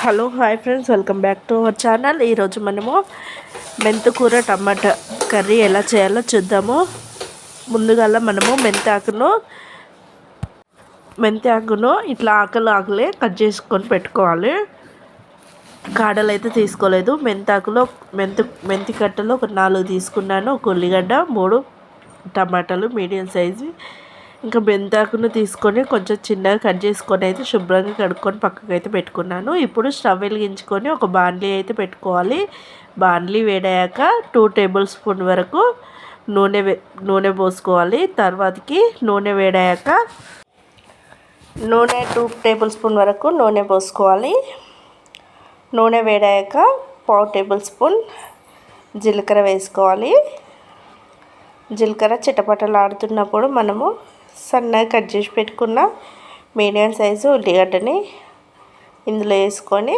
Hello hi friends, welcome back to our channel. ఈరోజు మనము మెంతికూర టమాటా కర్రీ ఎలా చేయాలో చూద్దాము. ముందుగా మనము మెంతి ఆకును ఇట్లా ఆకులే కట్ చేసుకొని పెట్టుకోవాలి. కాడలు అయితే తీసుకోలేదు. మెంతి కట్టలు ఒక 4 తీసుకున్నాను. ఒక ఉల్లిగడ్డ, 3 టమాటాలు మీడియం సైజు. ఇంకా మెంతాకును తీసుకొని కొంచెం చిన్నగా కట్ చేసుకొని అయితే శుభ్రంగా కడుక్కొని పక్కకు అయితే పెట్టుకున్నాను. ఇప్పుడు స్టవ్ వెలిగించుకొని ఒక బాండ్లీ అయితే పెట్టుకోవాలి. బాండ్లీ వేడయ్యాక 2 టేబుల్ స్పూన్ వరకు నూనె పోసుకోవాలి. తర్వాతకి నూనె వేడయ్యాక 2 టేబుల్ స్పూన్ వరకు నూనె పోసుకోవాలి. నూనె వేడయ్యాక 1/2 టేబుల్ స్పూన్ జీలకర్ర వేసుకోవాలి. జీలకర్ర చిటపటలాడుతున్నప్పుడు మనము సన్నగా కట్ చేసి పెట్టుకున్న మీడియం సైజు ఉల్లిగడ్డని ఇందులో వేసుకొని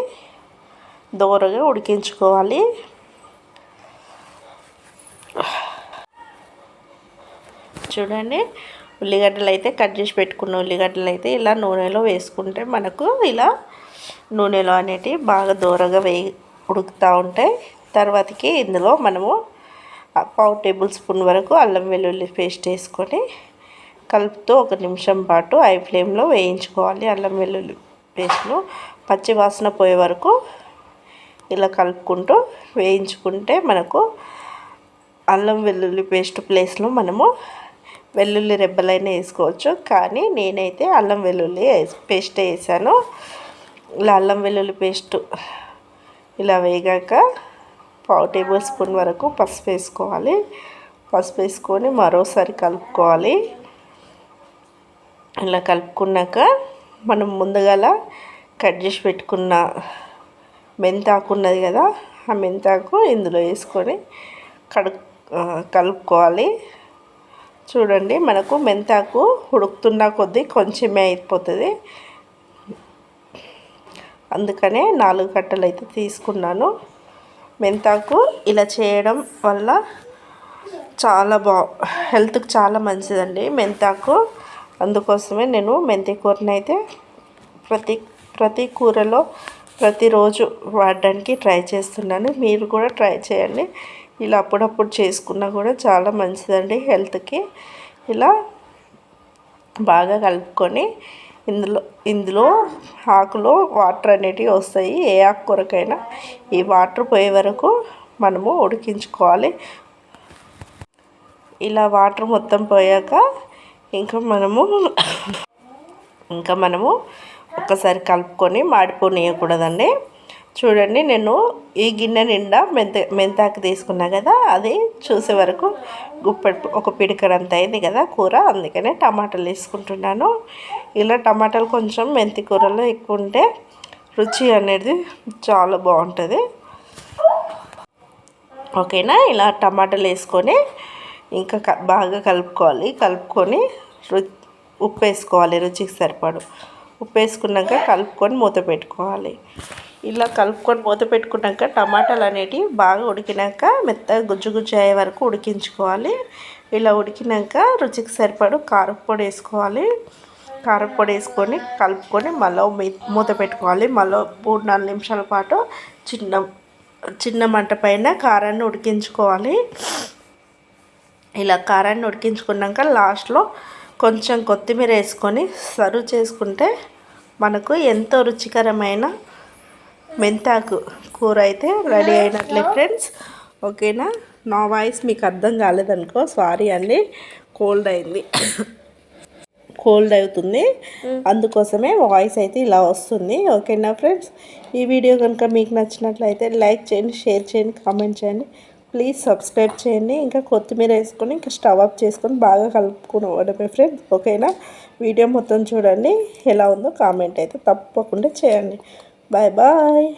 దోరగా ఉడికించుకోవాలి. చూడండి, ఉల్లిగడ్డలు అయితే కట్ చేసి పెట్టుకున్న ఉల్లిగడ్డలు అయితే ఇలా నూనెలో వేసుకుంటే మనకు ఇలా నూనెలో అనేటివి బాగా దోరగా ఉడుకుతూ ఉంటాయి. తర్వాతకి ఇందులో మనము 1/2 టేబుల్ స్పూన్ వరకు అల్లం వెల్లుల్లి పేస్ట్ వేసుకొని కలుపుతూ 1 నిమిషం పాటు హై ఫ్లేమ్లో వేయించుకోవాలి. అల్లం వెల్లుల్లి పేస్ట్ను పచ్చి వాసన పోయే వరకు ఇలా కలుపుకుంటూ వేయించుకుంటే మనకు అల్లం వెల్లుల్లి పేస్ట్ ప్లేస్లో మనము వెల్లుల్లి రెబ్బలైనా వేసుకోవచ్చు. కానీ నేనైతే అల్లం వెల్లుల్లి పేస్ట్ వేసాను. ఇలా అల్లం వెల్లుల్లి పేస్ట్ ఇలా వేగాక 1/2 టేబుల్ స్పూన్ వరకు పసుపు వేసుకోవాలి. పసుపు వేసుకొని మరోసారి కలుపుకోవాలి. ఇలా కలుపుకున్నాక మనం ముందుగా కట్ చేసి పెట్టుకున్న మెంతాకు ఉన్నది కదా, ఆ మెంతాకు ఇందులో వేసుకొని కలుపుకోవాలి. చూడండి, మనకు మెంతాకు ఉడుకుతున్న కొద్దీ కొంచెమే అయిపోతుంది. అందుకనే 4 కట్టలు అయితే తీసుకున్నాను. మెంతాకు ఇలా చేయడం వల్ల చాలా హెల్త్కి చాలా మంచిదండి మెంతాకు. అందుకోసమే నేను మెంతి కూరని అయితే ప్రతి కూరలో ప్రతిరోజు వాడడానికి ట్రై చేస్తున్నాను. మీరు కూడా ట్రై చేయండి. ఇలా అప్పుడప్పుడు చేసుకున్నా కూడా చాలా మంచిదండి హెల్త్కి. ఇలా బాగా కలుపుకొని ఇందులో ఆకులో వాటర్ అనేటివి వస్తాయి. ఏ ఆకుకూరకైనా ఈ వాటర్ పోయే వరకు మనము ఉడికించుకోవాలి. ఇలా వాటర్ మొత్తం పోయాక ఇంకా మనము ఒక్కసారి కలుపుకొని మాడిపోనియకూడదండి. చూడండి, నేను ఈ గిన్నె నిండా మెంతాకు తీసుకున్నా కదా, అది చూసే వరకు ఒక పిడికడంత అయింది కదా కూర. అందుకనే టమాటాలు వేసుకుంటున్నాను. ఇలా టమాటాలు కొంచెం మెంతి కూరలో ఎక్కువ ఉంటే రుచి అనేది చాలా బాగుంటుంది. ఓకేనా? ఇలా టమాటాలు వేసుకొని ఇంకా బాగా కలుపుకొని ఉప్పు వేసుకోవాలి. రుచికి సరిపడు ఉప్పు వేసుకున్నాక కలుపుకొని మూత పెట్టుకోవాలి. ఇలా కలుపుకొని మూత పెట్టుకున్నాక టమాటాలు అనేటివి బాగా ఉడికినాక మెత్తగా గుజ్జు అయ్యే వరకు ఉడికించుకోవాలి. ఇలా ఉడికినాక రుచికి సరిపడు కారప్పొడి వేసుకోవాలి. కారప్పొడి వేసుకొని కలుపుకొని మళ్ళీ మూత పెట్టుకోవాలి. మళ్ళీ 3-4 నిమిషాల పాటు చిన్న మంట పైన కారాన్ని ఉడికించుకోవాలి. ఇలా కారాన్ని ఉడికించుకున్నాక లాస్ట్లో కొంచెం కొత్తిమీర వేసుకొని సర్వ్ చేసుకుంటే మనకు ఎంతో రుచికరమైన మెంతాకు కూర అయితే రెడీ అయినట్లే ఫ్రెండ్స్. ఓకేనా? నా వాయిస్ మీకు అర్థం కాలేదనుకో సారీ అండి, కోల్డ్ అవుతుంది, అందుకోసమే వాయిస్ అయితే ఇలా వస్తుంది. ఓకేనా ఫ్రెండ్స్? ఈ వీడియో కనుక మీకు నచ్చినట్లయితే లైక్ చేయండి, షేర్ చేయండి, కామెంట్ చేయండి. ప్లీజ్ సబ్స్క్రైబ్ చేయండి. ఇంకా కొత్తిమీర వేసుకొని ఇంకా స్టవ్ ఆఫ్ చేసుకొని బాగా కలుపుకోవడమే ఫ్రెండ్స్. ఓకేనా? వీడియో మొత్తం చూడండి, ఎలా ఉందో కామెంట్ అయితే తప్పకుండా చేయండి. Bye bye.